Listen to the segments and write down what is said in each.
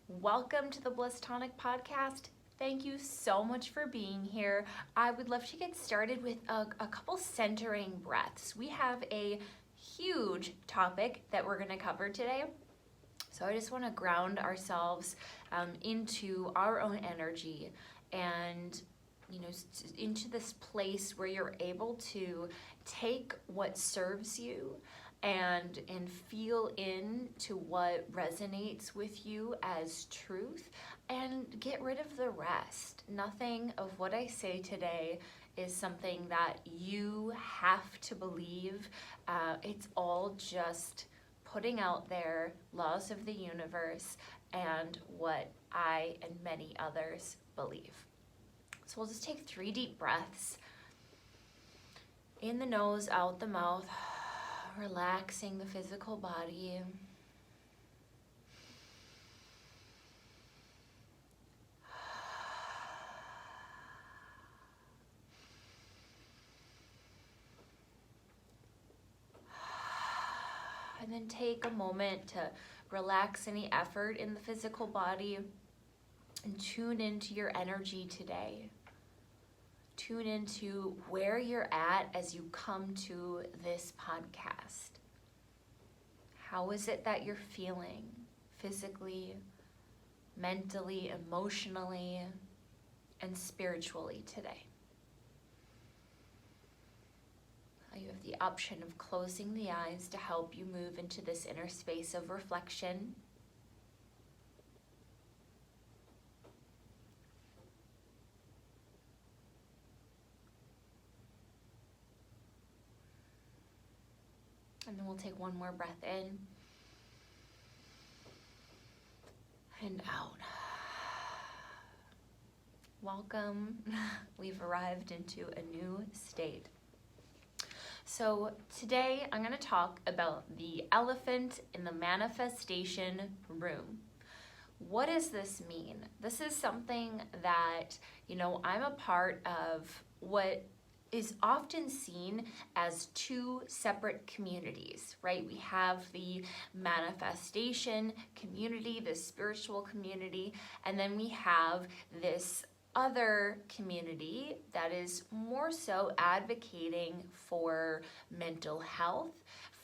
Welcome to the Bliss Tonic podcast. Thank you so much for being here. I would love to get started with a couple centering breaths. We have a huge topic that we're going to cover today. So I just want to ground ourselves into our own energy and into this place where you're able to take what serves you and feel into what resonates with you as truth and get rid of the rest. Nothing of what I say today is something that you have to believe. It's all just putting out there laws of the universe and what I and many others believe. So we'll just take 3 deep breaths. In the nose, out the mouth, relaxing the physical body. And then take a moment to relax any effort in the physical body and tune into your energy today. Tune into where you're at as you come to this podcast. How is it that you're feeling physically, mentally, emotionally, and spiritually today? You have the option of closing the eyes to help you move into this inner space of reflection. And then we'll take one more breath in and out. Welcome. We've arrived into a new state. So today I'm going to talk about the elephant in the manifestation room. What does this mean? This is something that, I'm a part of what is often seen as 2 separate communities, right? We have the manifestation community, the spiritual community, and then we have this other community that is more so advocating for mental health,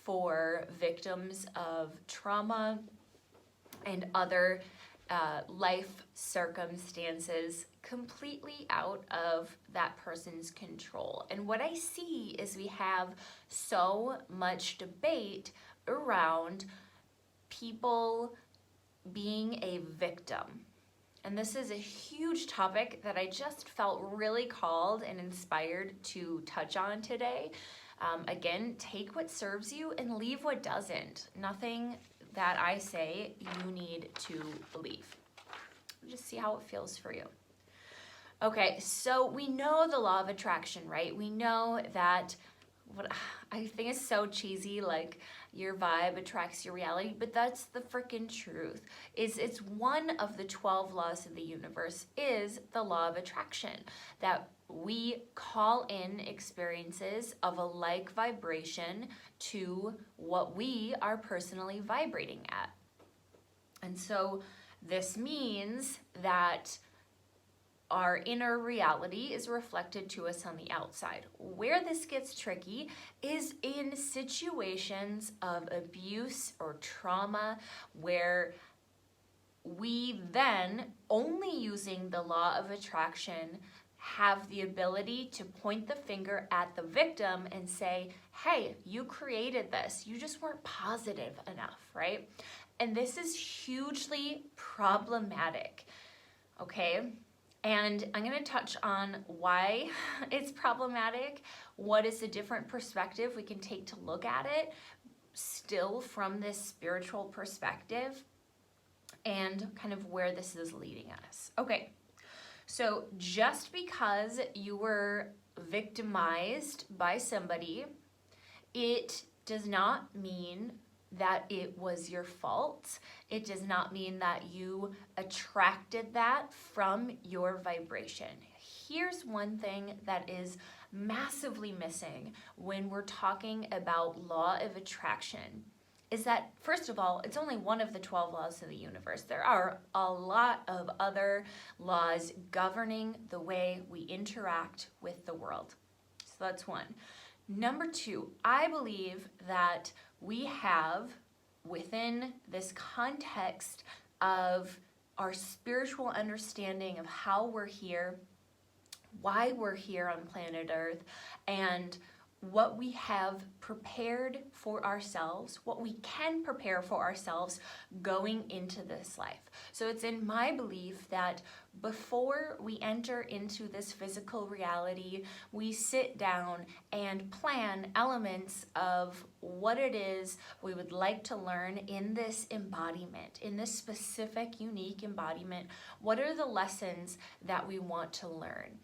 for victims of trauma and other life circumstances completely out of that person's control. And what I see is we have so much debate around people being a victim. And this is a huge topic that I just felt really called and inspired to touch on today. Again, take what serves you and leave what doesn't. Nothing that I say you need to believe. Just see how it feels for you. Okay, so we know the law of attraction, right? We know that what I think is so cheesy, like your vibe attracts your reality, but that's the freaking truth. It's one of the 12 laws of the universe is the law of attraction, that we call in experiences of a like vibration to what we are personally vibrating at. And so this means that our inner reality is reflected to us on the outside. Where this gets tricky is in situations of abuse or trauma where we then, only using the law of attraction, have the ability to point the finger at the victim and say, hey, you created this. You just weren't positive enough, right? And this is hugely problematic, okay? And I'm going to touch on why it's problematic, what is a different perspective we can take to look at it, still from this spiritual perspective, and kind of where this is leading us. Okay, so just because you were victimized by somebody, it does not mean that it was your fault. It does not mean that you attracted that from your vibration. Here's one thing that is massively missing when we're talking about law of attraction is that, first of all, it's only one of the 12 laws of the universe. There are a lot of other laws governing the way we interact with the world. So that's one. Number two, I believe that we have, within this context of our spiritual understanding of how we're here, why we're here on planet Earth, and what we have prepared for ourselves, what we can prepare for ourselves going into this life. So it's in my belief that before we enter into this physical reality, we sit down and plan elements of what it is we would like to learn in this embodiment, in this specific, unique embodiment. What are the lessons that we want to learn?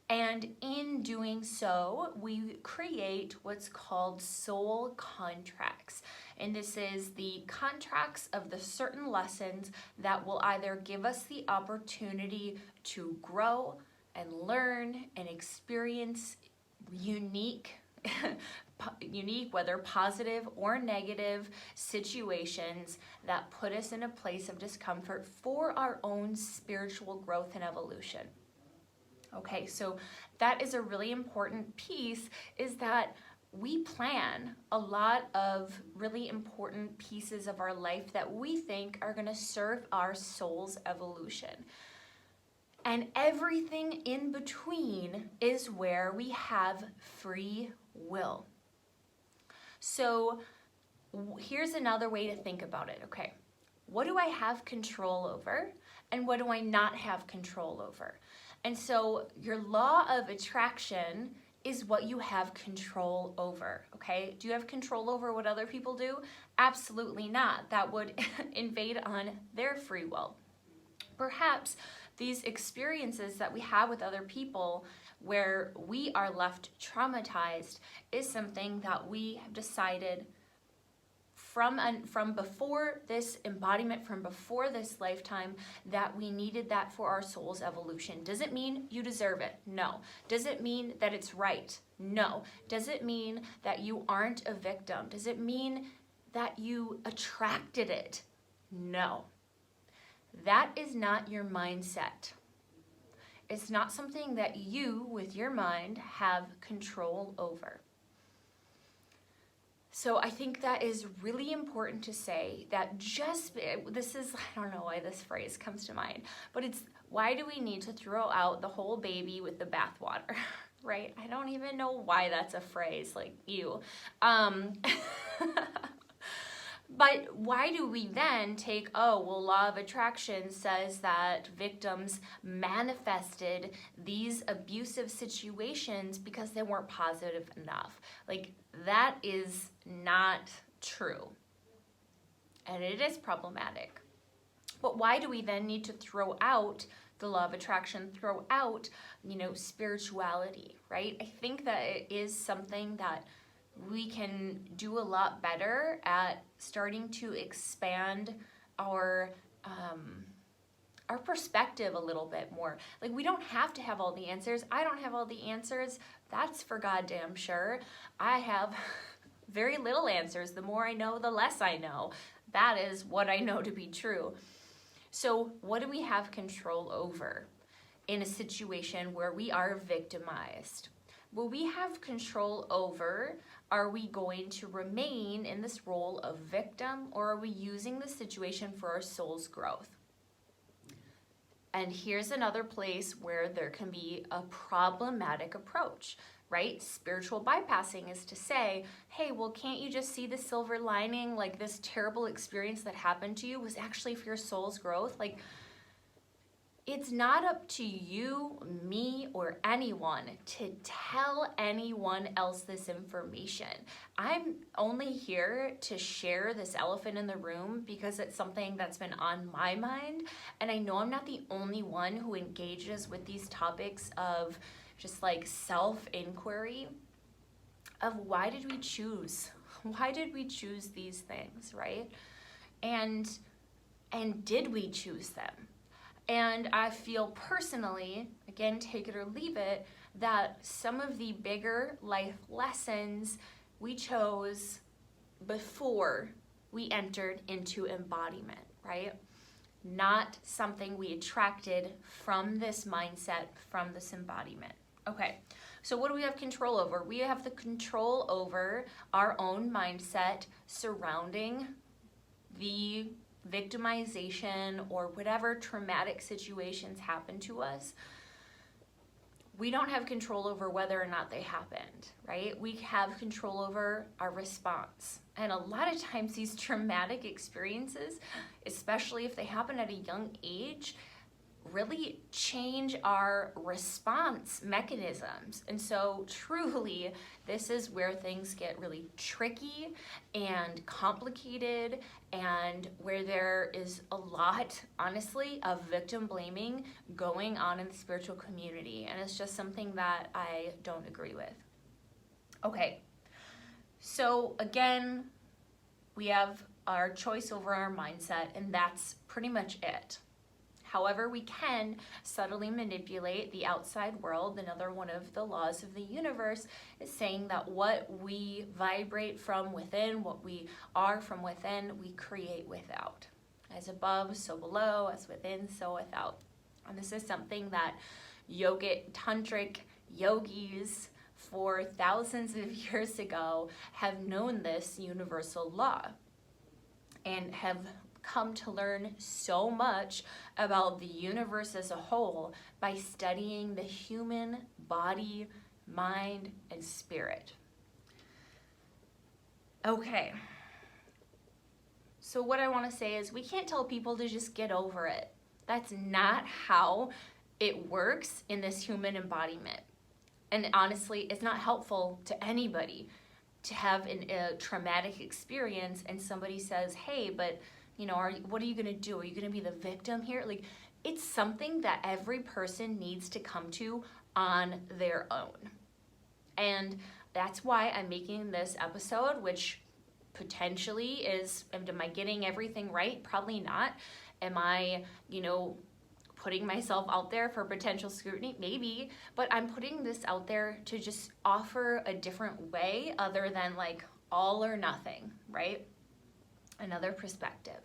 And in doing so, we create what's called soul contracts. And this is the contracts of the certain lessons that will either give us the opportunity to grow and learn and experience unique, whether positive or negative situations that put us in a place of discomfort for our own spiritual growth and evolution. Okay, so that is a really important piece, is that we plan a lot of really important pieces of our life that we think are going to serve our soul's evolution. And everything in between is where we have free will. So here's another way to think about it, okay? What do I have control over, and what do I not have control over? And so your law of attraction is what you have control over, okay? Do you have control over what other people do? Absolutely not. That would invade on their free will. Perhaps these experiences that we have with other people where we are left traumatized is something that we have decided from before this embodiment, from before this lifetime, that we needed that for our soul's evolution. Does it mean you deserve it? No. Does it mean that it's right? No. Does it mean that you aren't a victim? Does it mean that you attracted it? No. That is not your mindset. It's not something that you, with your mind, have control over. So I think that is really important to say, that this is, I don't know why this phrase comes to mind, but it's, why do we need to throw out the whole baby with the bathwater, right? I don't even know why that's a phrase, like, ew. But why do we then take, law of attraction says that victims manifested these abusive situations because they weren't positive enough. Like, that is not true. And it is problematic. But why do we then need to throw out the law of attraction, throw out, spirituality, right? I think that it is something that we can do a lot better at starting to expand our perspective a little bit more. Like, we don't have to have all the answers. I don't have all the answers. That's for goddamn sure. I have very little answers. The more I know, the less I know. That is what I know to be true. So what do we have control over in a situation where we are victimized? Well, we have control over, are we going to remain in this role of victim, or are we using the situation for our soul's growth? And here's another place where there can be a problematic approach, right? Spiritual bypassing is to say, hey, well, can't you just see the silver lining? Like, this terrible experience that happened to you was actually for your soul's growth. Like, it's not up to you, me, or anyone to tell anyone else this information. I'm only here to share this elephant in the room because it's something that's been on my mind. And I know I'm not the only one who engages with these topics of just like self-inquiry of why did we choose? Why did we choose these things, right? And did we choose them? And I feel personally, again, take it or leave it, that some of the bigger life lessons we chose before we entered into embodiment, right? Not something we attracted from this mindset, from this embodiment. Okay, so what do we have control over? We have the control over our own mindset surrounding the victimization or whatever traumatic situations happen to us. We don't have control over whether or not they happened, right? We have control over our response. And a lot of times these traumatic experiences, especially if they happen at a young age, really change our response mechanisms. And so truly, this is where things get really tricky and complicated, and where there is a lot, honestly, of victim blaming going on in the spiritual community. And it's just something that I don't agree with. Okay, so again, we have our choice over our mindset, and that's pretty much it. However, we can subtly manipulate the outside world. Another one of the laws of the universe is saying that what we vibrate from within, what we are from within, we create without. As above, so below, as within, so without. And this is something that yogic, tantric yogis for thousands of years ago have known this universal law and have come to learn so much about the universe as a whole by studying the human body, mind, and spirit. Okay, so what I want to say is we can't tell people to just get over it. That's not how it works in this human embodiment. And honestly, it's not helpful to anybody to have a traumatic experience and somebody says, hey, but you know, what are you gonna do? Are you gonna be the victim here? Like, it's something that every person needs to come to on their own. And that's why I'm making this episode, which potentially is, am I getting everything right? Probably not. Am I, putting myself out there for potential scrutiny? Maybe, but I'm putting this out there to just offer a different way other than like all or nothing, right? Another perspective.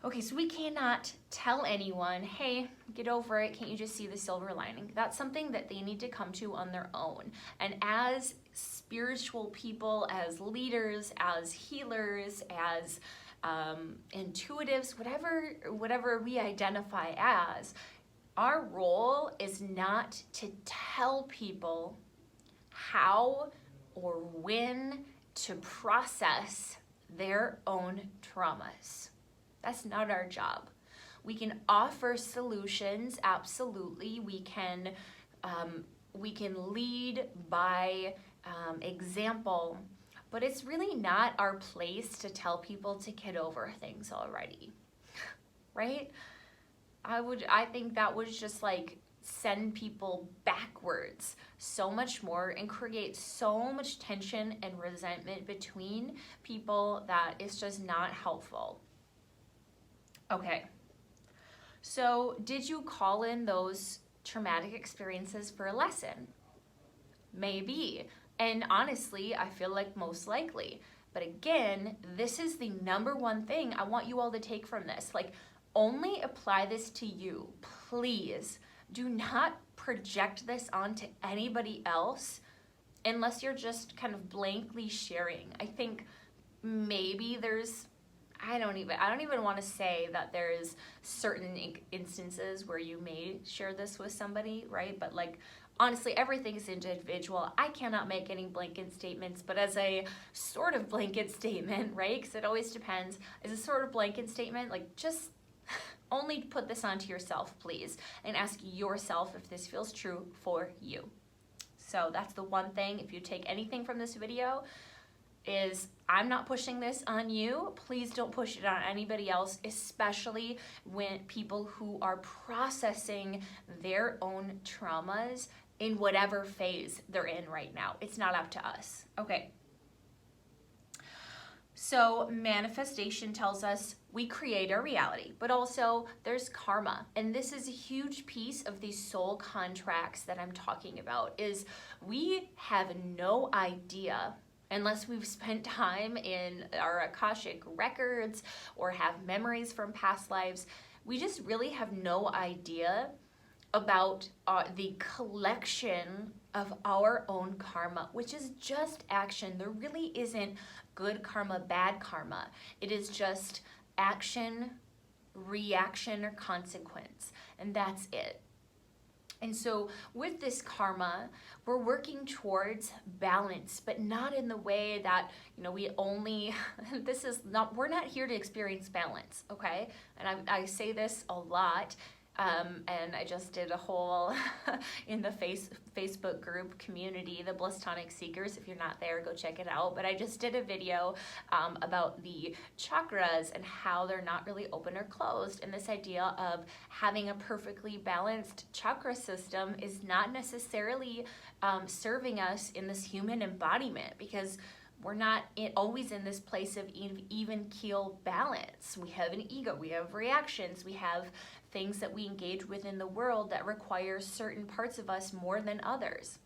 Okay, so we cannot tell anyone, hey, get over it, can't you just see the silver lining? That's something that they need to come to on their own. And as spiritual people, as leaders, as healers, as intuitives, whatever we identify as, our role is not to tell people how or when to process their own traumas. That's not our job. We can offer solutions, absolutely. We can lead by example, but it's really not our place to tell people to get over things already, right? I think that would just like send people backwards so much more and create so much tension and resentment between people that it's just not helpful. Okay, so did you call in those traumatic experiences for a lesson? Maybe, and honestly, I feel like most likely. But again, this is the number one thing I want you all to take from this. Like, only apply this to you, please. Do not project this onto anybody else unless you're just kind of blankly sharing. I think maybe there's, I don't even want to say that there's certain instances where you may share this with somebody, right? But like, honestly, everything is individual. I cannot make any blanket statements, but as a sort of blanket statement, right? Because it always depends. As a sort of blanket statement, like just only put this onto yourself, please, and ask yourself if this feels true for you. So that's the one thing. If you take anything from this video, is I'm not pushing this on you. Please don't push it on anybody else, especially when people who are processing their own traumas in whatever phase they're in right now. It's not up to us. Okay. So manifestation tells us we create our reality, but also there's karma. And this is a huge piece of these soul contracts that I'm talking about, is we have no idea unless we've spent time in our Akashic records or have memories from past lives, we just really have no idea about the collection of our own karma, which is just action. There really isn't good karma, bad karma. It is just action, reaction, or consequence, and that's it. And so with this karma, we're working towards balance, but not in the way that, we only, we're not here to experience balance, okay? And I say this a lot, and I just did a whole, in the Facebook group community, the Bliss Tonic Seekers. If you're not there, go check it out. But I just did a video about the chakras and how they're not really open or closed. And this idea of having a perfectly balanced chakra system is not necessarily serving us in this human embodiment, because we're not always in this place of even keel balance. We have an ego, we have reactions, we have things that we engage with in the world that require certain parts of us more than others.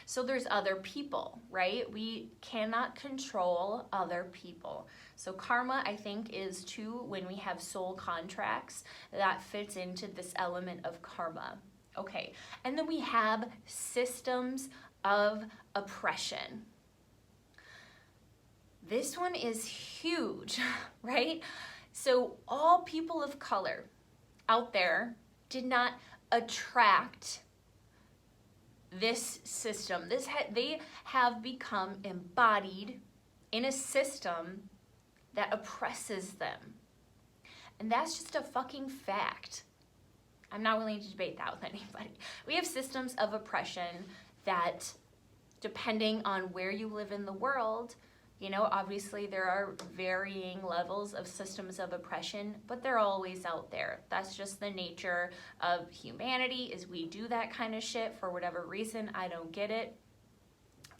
So there's other people, right? We cannot control other people. So karma, I think, is too, when we have soul contracts, that fits into this element of karma. Okay, and then we have systems of oppression. This one is huge, right? So all people of color out there did not attract this system. They have become embodied in a system that oppresses them. And that's just a fucking fact. I'm not willing to debate that with anybody. We have systems of oppression that, depending on where you live in the world, obviously there are varying levels of systems of oppression, but they're always out there. That's just the nature of humanity, is we do that kind of shit for whatever reason. I don't get it.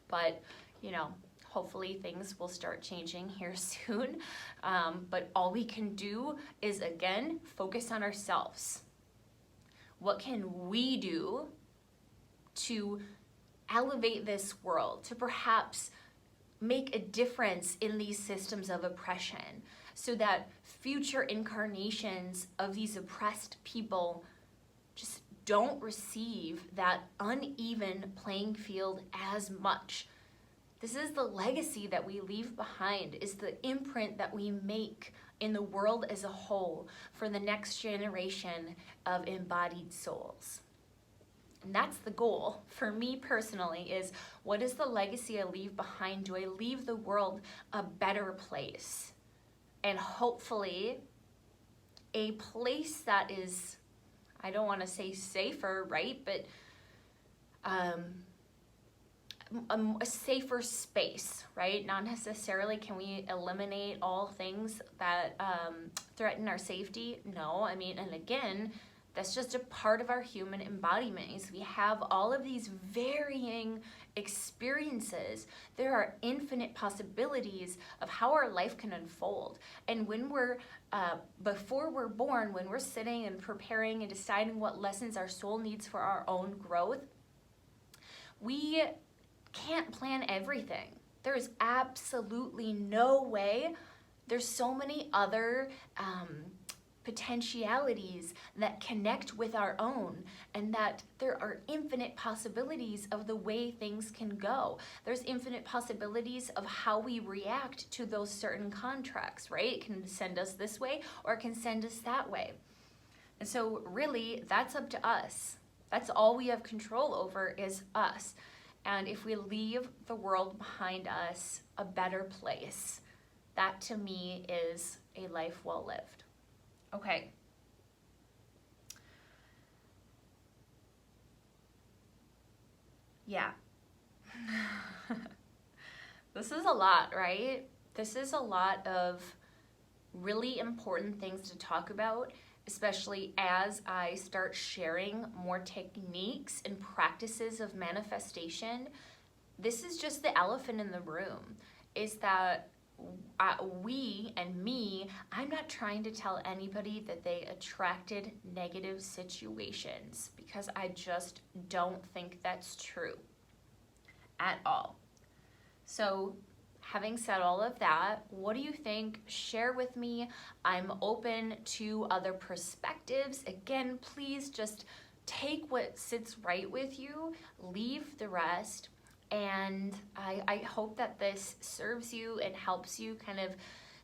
But, hopefully things will start changing here soon. But all we can do is, again, focus on ourselves. What can we do to elevate this world, to perhaps make a difference in these systems of oppression, so that future incarnations of these oppressed people just don't receive that uneven playing field as much. This is the legacy that we leave behind, is the imprint that we make in the world as a whole for the next generation of embodied souls. And that's the goal for me personally, is what is the legacy I leave behind? Do I leave the world a better place? And hopefully a place that is, I don't want to say safer, right? But a safer space, right? Not necessarily can we eliminate all things that threaten our safety. No, and again, that's just a part of our human embodiment, is we have all of these varying experiences. There are infinite possibilities of how our life can unfold. And when we're, before we're born, when we're sitting and preparing and deciding what lessons our soul needs for our own growth, we can't plan everything. There is absolutely no way. There's so many other potentialities that connect with our own, and that there are infinite possibilities of the way things can go. There's infinite possibilities of how we react to those certain contracts, right? It can send us this way or it can send us that way. And so really, that's up to us. That's all we have control over, is us. And if we leave the world behind us a better place, that to me is a life well lived. Okay. Yeah. This is a lot, right? This is a lot of really important things to talk about, especially as I start sharing more techniques and practices of manifestation. This is just the elephant in the room, is that we and me, I'm not trying to tell anybody that they attracted negative situations, because I just don't think that's true at all. So having said all of that, what do you think? Share with me. I'm open to other perspectives. Again, please just take what sits right with you, leave the rest. And I hope that this serves you and helps you kind of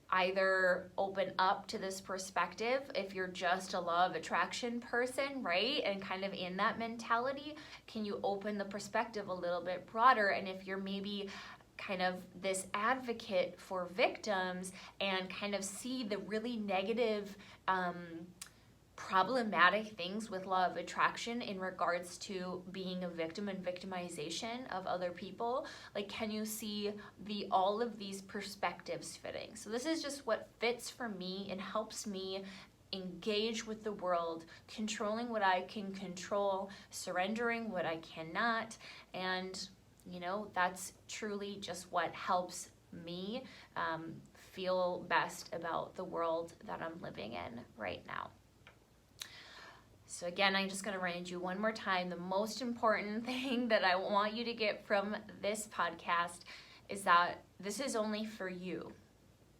either open up to this perspective if you're just a law of attraction person, right? And kind of in that mentality, can you open the perspective a little bit broader? And if you're maybe kind of this advocate for victims and kind of see the really negative problematic things with law of attraction in regards to being a victim and victimization of other people, like, can you see all of these perspectives fitting? So this is just what fits for me and helps me engage with the world, controlling what I can control, surrendering what I cannot, and that's truly just what helps me feel best about the world that I'm living in right now. So again, I'm just going to remind you one more time, the most important thing that I want you to get from this podcast is that this is only for you.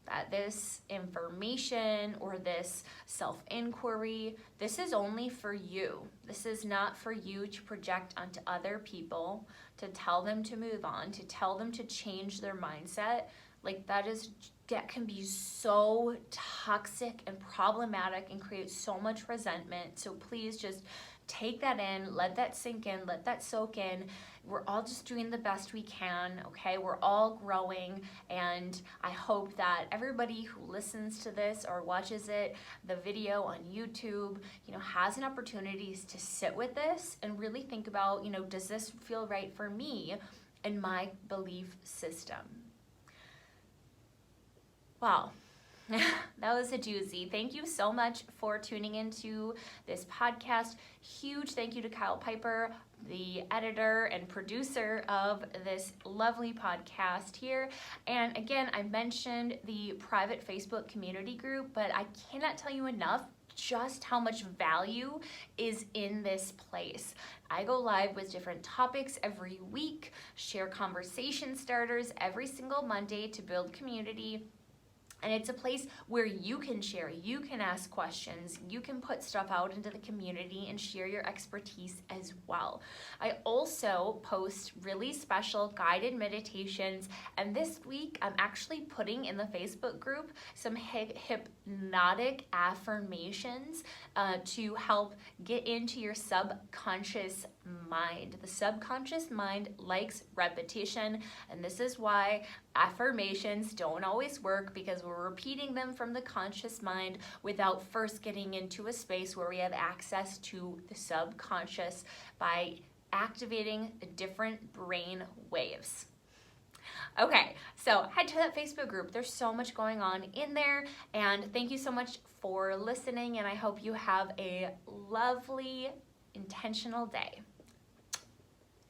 That this information or this self-inquiry, this is only for you. This is not for you to project onto other people, to tell them to move on, to tell them to change their mindset. Like, that can be so toxic and problematic and create so much resentment. So please just take that in, let that sink in, let that soak in. We're all just doing the best we can, okay? We're all growing, and I hope that everybody who listens to this or watches the video on YouTube, has an opportunity to sit with this and really think about, does this feel right for me and my belief system? Wow. That was a doozy. Thank you so much for tuning into this podcast. Huge thank you to Kyle Piper, the editor and producer of this lovely podcast here. And again, I mentioned the private Facebook community group, but I cannot tell you enough just how much value is in this place. I go live with different topics every week, share conversation starters every single Monday to build community. And it's a place where you can share, you can ask questions, you can put stuff out into the community and share your expertise as well. I also post really special guided meditations, and this week I'm actually putting in the Facebook group some hypnotic affirmations to help get into your subconscious mind. The subconscious mind likes repetition, and this is why affirmations don't always work, because we're repeating them from the conscious mind without first getting into a space where we have access to the subconscious by activating different brain waves. Okay, so head to that Facebook group. There's so much going on in there, and thank you so much for listening, and I hope you have a lovely, intentional day.